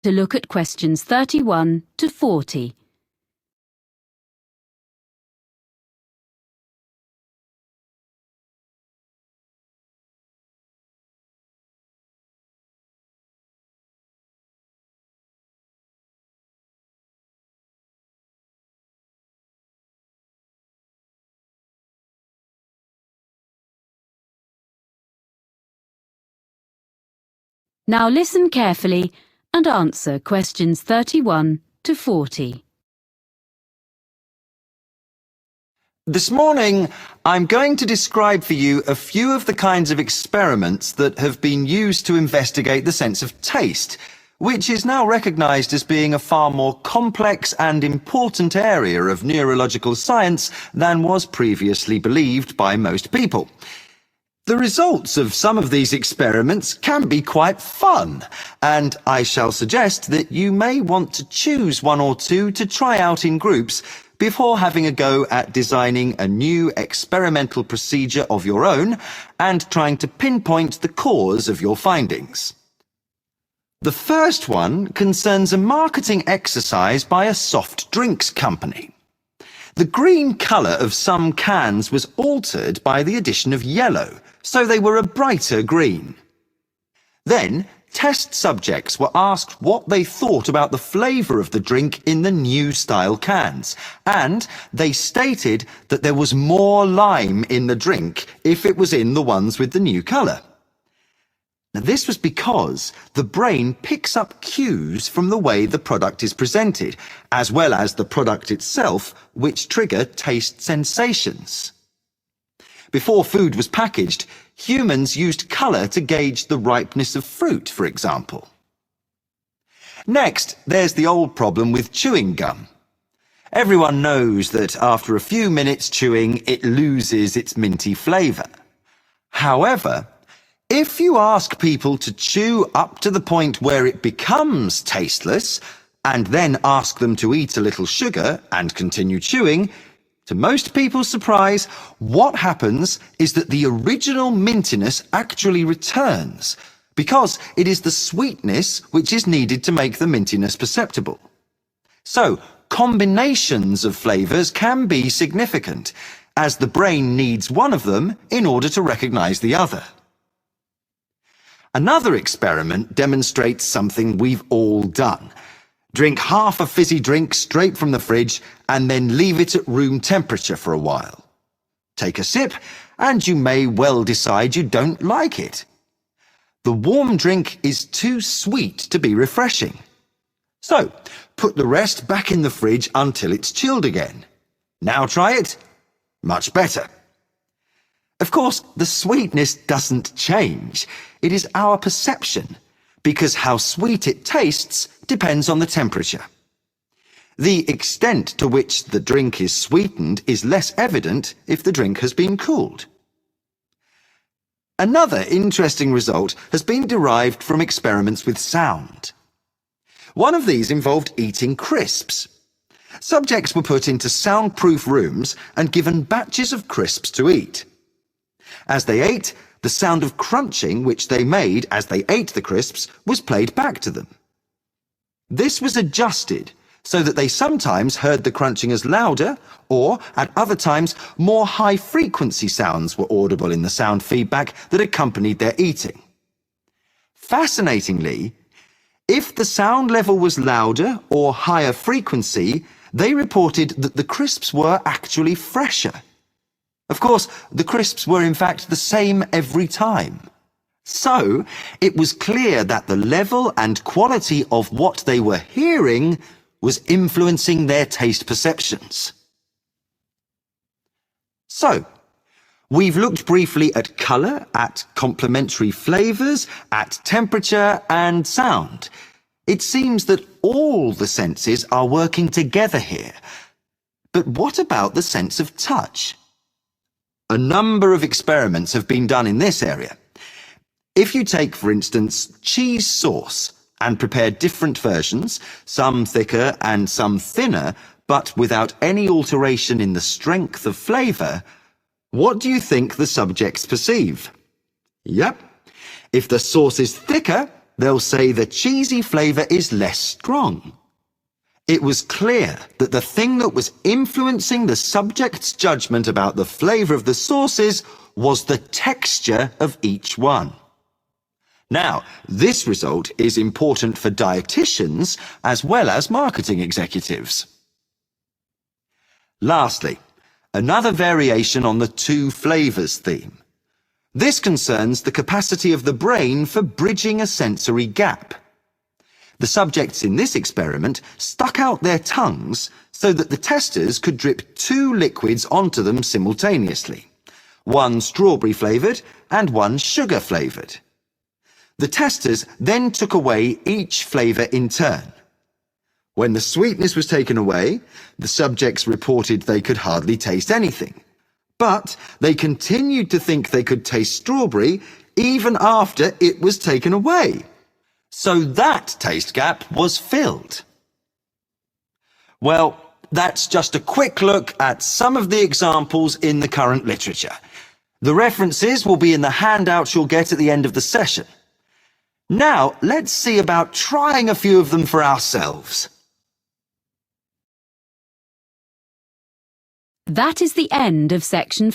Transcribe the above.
to look at questions 31 to 40. Now listen carefully and answer questions 31 to 40. This morning, I'm going to describe for you a few of the kinds of experiments that have been used to investigate the sense of taste, which is now recognised as being a far more complex and important area of neurological science than was previously believed by most people. The results of some of these experiments can be quite fun, and I shall suggest that you may want to choose one or two to try out in groups before having a go at designing a new experimental procedure of your own and trying to pinpoint the cause of your findings. The first one concerns a marketing exercise by a soft drinks company. The green colour of some cans was altered by the addition of yellow, so they were a brighter green. Then, test subjects were asked what they thought about the flavour of the drink in the new style cans, and they stated that there was more lime in the drink if it was in the ones with the new colour. Now, this was because the brain picks up cues from the way the product is presented, as well as the product itself, which trigger taste sensations. Before food was packaged, humans used colour to gauge the ripeness of fruit, for example. Next, there's the old problem with chewing gum. Everyone knows that after a few minutes chewing, it loses its minty flavour. However, if you ask people to chew up to the point where it becomes tasteless, and then ask them to eat a little sugar and continue chewing, to most people's surprise, what happens is that the original mintiness actually returns, because it is the sweetness which is needed to make the mintiness perceptible. So, combinations of flavours can be significant, as the brain needs one of them in order to recognise the other. Another experiment demonstrates something we've all done. Drink half a fizzy drink straight from the fridge and then leave it at room temperature for a while. Take a sip and you may well decide you don't like it. The warm drink is too sweet to be refreshing. So, put the rest back in the fridge until it's chilled again. Now try it. Much better. Of course, the sweetness doesn't change. It is our perception, because how sweet it tastes depends on the temperature. The extent to which the drink is sweetened is less evident if the drink has been cooled. Another interesting result has been derived from experiments with sound. One of these involved eating crisps. Subjects were put into soundproof rooms and given batches of crisps to eat. As they ate, the sound of crunching which they made as they ate the crisps was played back to them. This was adjusted so that they sometimes heard the crunching as louder, or at other times more high-frequency sounds were audible in the sound feedback that accompanied their eating. Fascinatingly, if the sound level was louder or higher frequency, they reported that the crisps were actually fresher. Of course, the crisps were in fact the same every time. So, it was clear that the level and quality of what they were hearing was influencing their taste perceptions. So, we've looked briefly at colour, at complementary flavours, at temperature and sound. It seems that all the senses are working together here. But what about the sense of touch? A number of experiments have been done in this area. If you take, for instance, cheese sauce and prepare different versions, some thicker and some thinner, but without any alteration in the strength of flavour, what do you think the subjects perceive? Yep. If the sauce is thicker, they'll say the cheesy flavour is less strong. It was clear that the thing that was influencing the subject's judgment about the flavour of the sauces was the texture of each one. Now, this result is important for dietitians as well as marketing executives. Lastly, another variation on the two flavours theme. This concerns the capacity of the brain for bridging a sensory gap. The subjects in this experiment stuck out their tongues so that the testers could drip two liquids onto them simultaneously, one strawberry flavoured and one sugar flavoured. The testers then took away each flavour in turn. When the sweetness was taken away, the subjects reported they could hardly taste anything. But they continued to think they could taste strawberry even after it was taken away. So that taste gap was filled. Well, that's just a quick look at some of the examples in the current literature. The references will be in the handouts you'll get at the end of the session. Now, let's see about trying a few of them for ourselves. That is the end of section